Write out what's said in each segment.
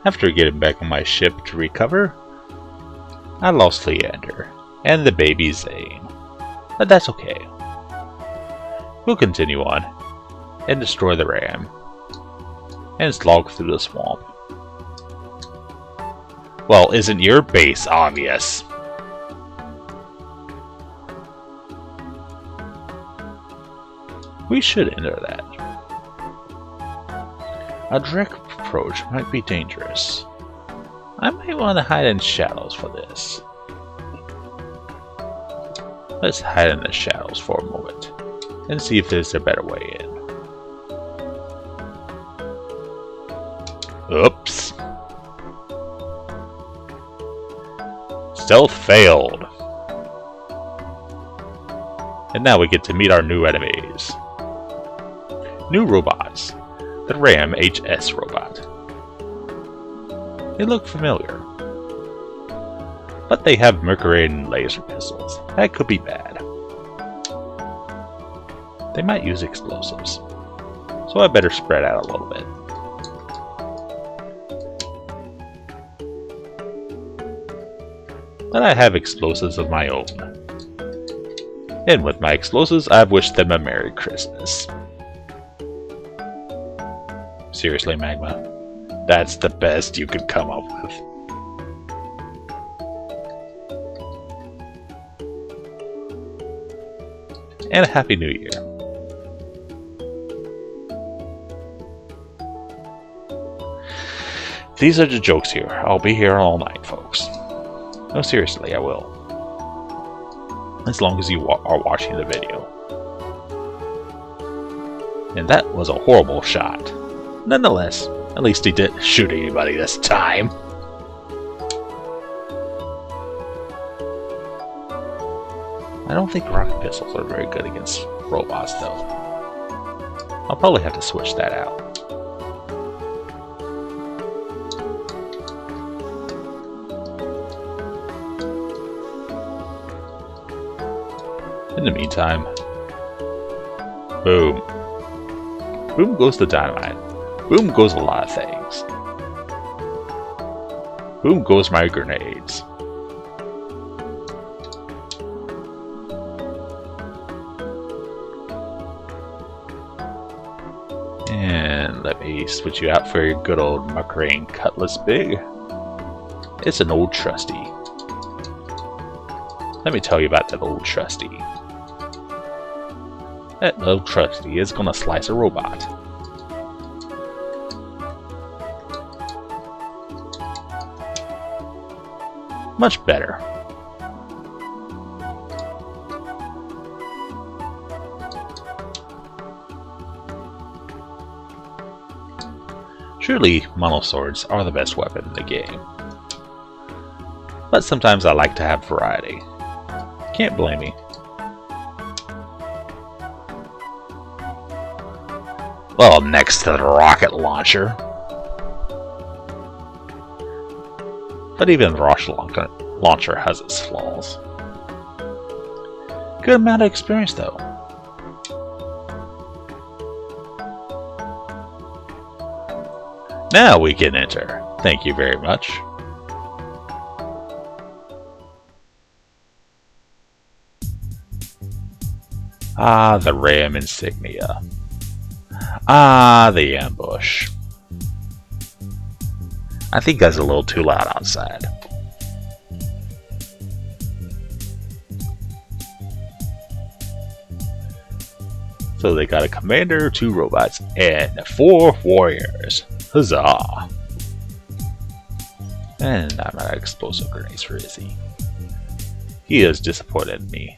After getting back on my ship to recover, I lost Leander and the baby Zane, but that's okay. We'll continue on and destroy the ram and slog through the swamp. Well, isn't your base obvious? We should enter that. A direct approach might be dangerous. I might want to hide in shadows for this. Let's hide in the shadows for a moment and see if there's a better way in. Oops. Stealth failed. And now we get to meet our new enemies. New robots. The Ram HS robot. They look familiar. But they have mercury and laser pistols. That could be bad. They might use explosives. So I better spread out a little bit. But I have explosives of my own. And with my explosives, I've wished them a Merry Christmas. Seriously, Magma? That's the best you could come up with. And a Happy New Year. These are the jokes here. I'll be here all night, folks. No, seriously, I will. As long as you are watching the video. And that was a horrible shot. Nonetheless, at least he didn't shoot anybody this time. I don't think rocket pistols are very good against robots, though. I'll probably have to switch that out. In the meantime, boom. Boom goes the dynamite. Boom goes a lot of things. Boom goes my grenades. And let me switch you out for your good old Muckrane Cutlass Big. It's an old trusty. Let me tell you about that old trusty. That old trusty is gonna slice a robot. Much better. Surely monoswords are the best weapon in the game. But sometimes I like to have variety. Can't blame me. Well, next to the rocket launcher. But even the rocket launcher has its flaws. Good amount of experience, though. Now we can enter. Thank you very much. Ah, the Ram insignia. Ah, the ambush. I think that's a little too loud outside. So they got a commander, 2 robots, and 4 warriors. Huzzah! And I'm out of explosive grenades for Izzy. He is disappointed in me.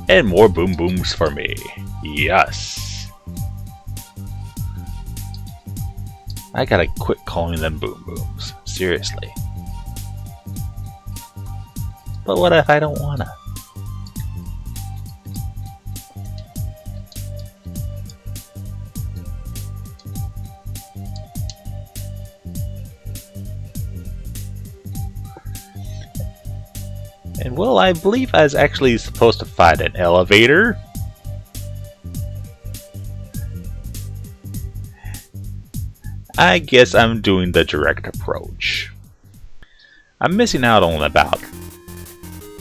And more boom booms for me. Yes. I gotta quit calling them boom booms. Seriously. But what if I don't wanna? And well, I believe I was actually supposed to find an elevator. I guess I'm doing the direct approach. I'm missing out on about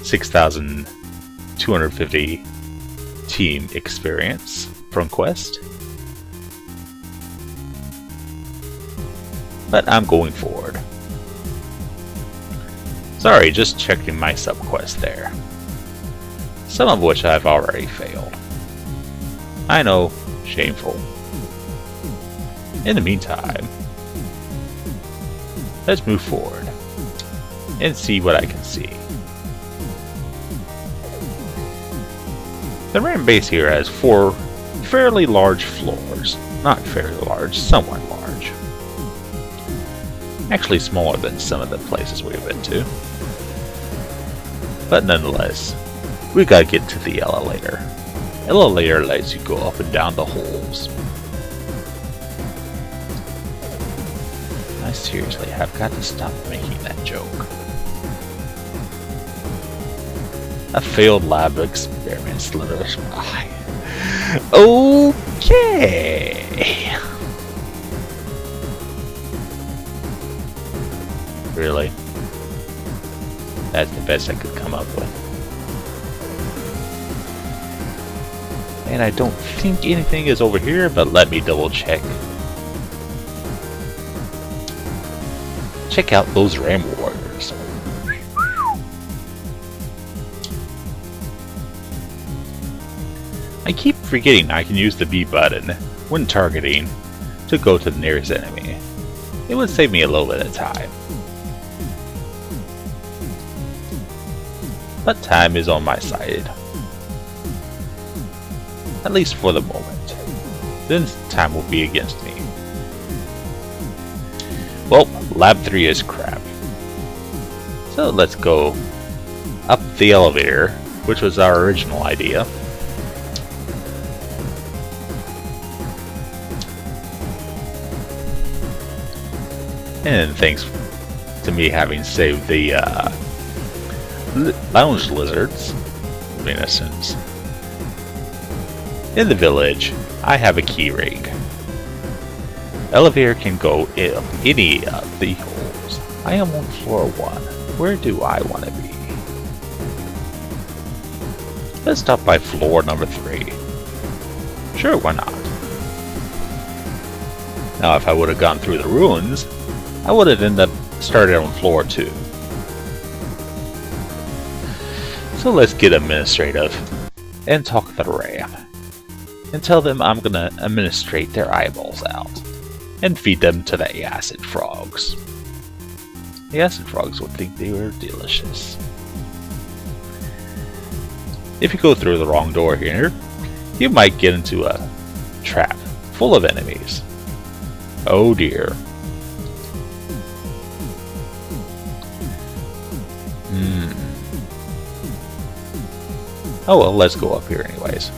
6,250 team experience from Quest. But I'm going forward. Sorry, just checking my sub-quest there. Some of which I've already failed. I know, shameful. In the meantime, let's move forward and see what I can see. The random base here has 4 fairly large floors. Not fairly large, somewhat large. Actually smaller than some of the places we've been to. But nonetheless, we gotta get to the elevator. Elevator lets you go up and down the holes. I seriously have got to stop making that joke. A failed lab experiment slithers by. Okay. Really? That's the best I could come up with. And I don't think anything is over here, but let me double check. Check out those Ram Warriors. I keep forgetting I can use the B button when targeting to go to the nearest enemy. It would save me a little bit of time. But time is on my side. At least for the moment. Then time will be against me. Well, Lab 3 is crap. So let's go up the elevator, which was our original idea. And thanks to me having saved the lounge lizards, in essence. In the village, I have a key ring. Elevator can go up any of the holes. I am on floor 1. Where do I want to be? Let's stop by floor number 3. Sure, why not? Now, if I would have gone through the ruins, I would have ended up started on floor 2. So let's get administrative and talk to the Ram and tell them I'm gonna administrate their eyeballs out and feed them to the acid frogs. The acid frogs would think they were delicious. If you go through the wrong door here, you might get into a trap full of enemies. Oh dear. Oh well, let's go up here anyways.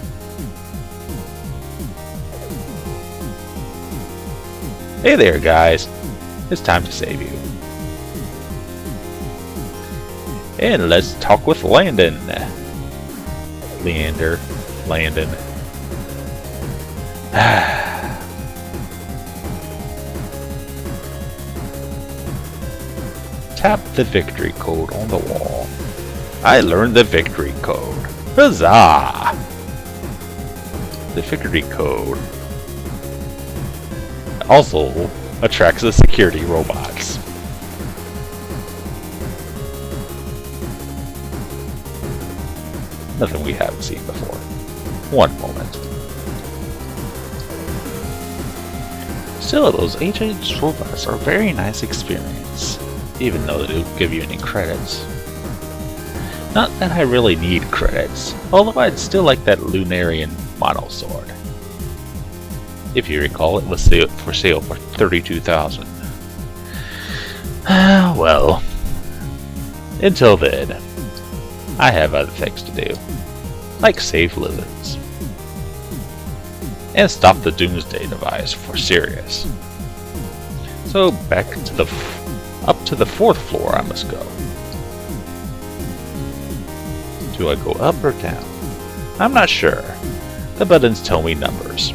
Hey there, guys. It's time to save you. And let's talk with Landon. Landon. Tap the victory code on the wall. I learned the victory code. Huzzah! The victory code also attracts the security robots. Nothing we haven't seen before. One moment. Still, those agent robots are a very nice experience, even though they don't give you any credits. Not that I really need credits, although I'd still like that Lunarian monosword. If you recall, it was for sale for 32,000. Well, until then, I have other things to do, like save lizards, and stop the Doomsday device for Sirius. So back to up to the 4th floor I must go. Do I go up or down? I'm not sure. The buttons tell me numbers.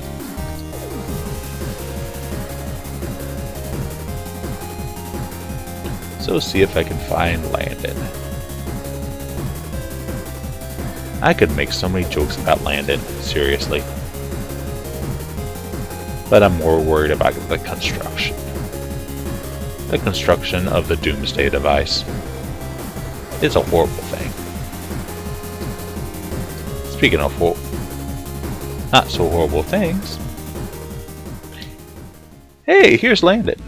So see if I can find Landon. I could make so many jokes about Landon, seriously. But I'm more worried about the construction. The construction of the Doomsday device is a horrible thing. Speaking of not so horrible things. Hey, here's Landon.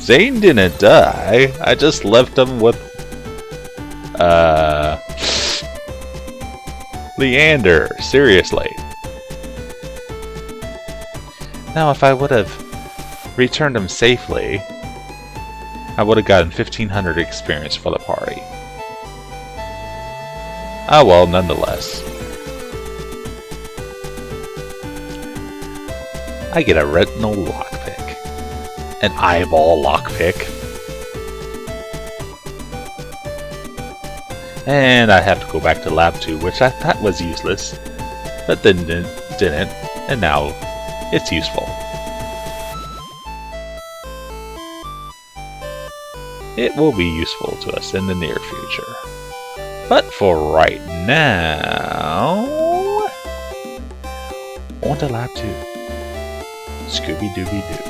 Zane didn't die. I just left him with Leander, seriously. Now if I would have returned him safely, I would have gotten 1500 experience for the party. Ah well, nonetheless. I get a retinal lockpick. An eyeball lockpick. And I have to go back to lab 2, which I thought was useless, but then didn't, and now it's useful. It will be useful to us in the near future. But for right now, on to lab 2. Scooby-Dooby-Doo.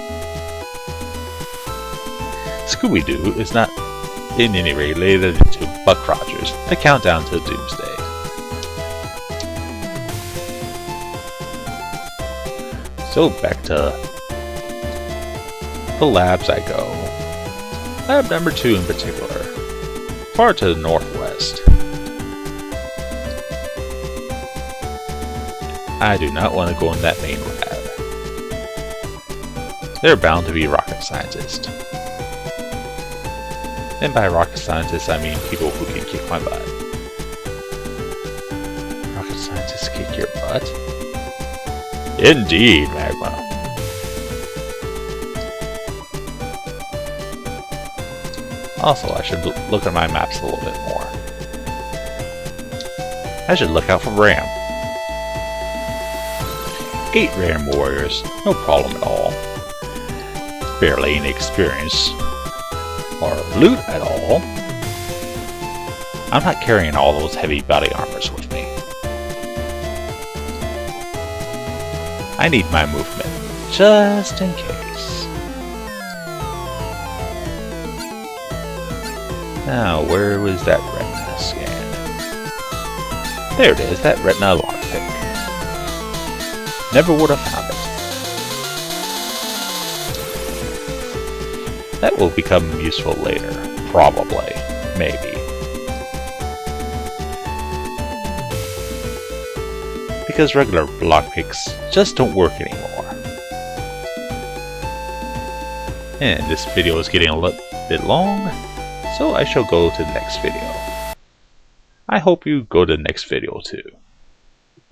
Scooby-Doo is not in any way related to Buck Rogers, the countdown to Doomsday. So back to the labs I go. Lab number 2 in particular, far to the northwest. I do not want to go in that main lab. They're bound to be rocket scientists. And by rocket scientists, I mean people who can kick my butt. Rocket scientists kick your butt? Indeed, Magma. Also, I should look at my maps a little bit more. I should look out for RAM. 8 RAM warriors, no problem at all. Barely any experience or loot at all. I'm not carrying all those heavy body armors with me. I need my movement, just in case. Now, where was that retina scan? There it is, that retina lockpick. Never would have found it. That will become useful later. Probably. Maybe. Because regular lockpicks just don't work anymore. And this video is getting a little bit long, so I shall go to the next video. I hope you go to the next video too.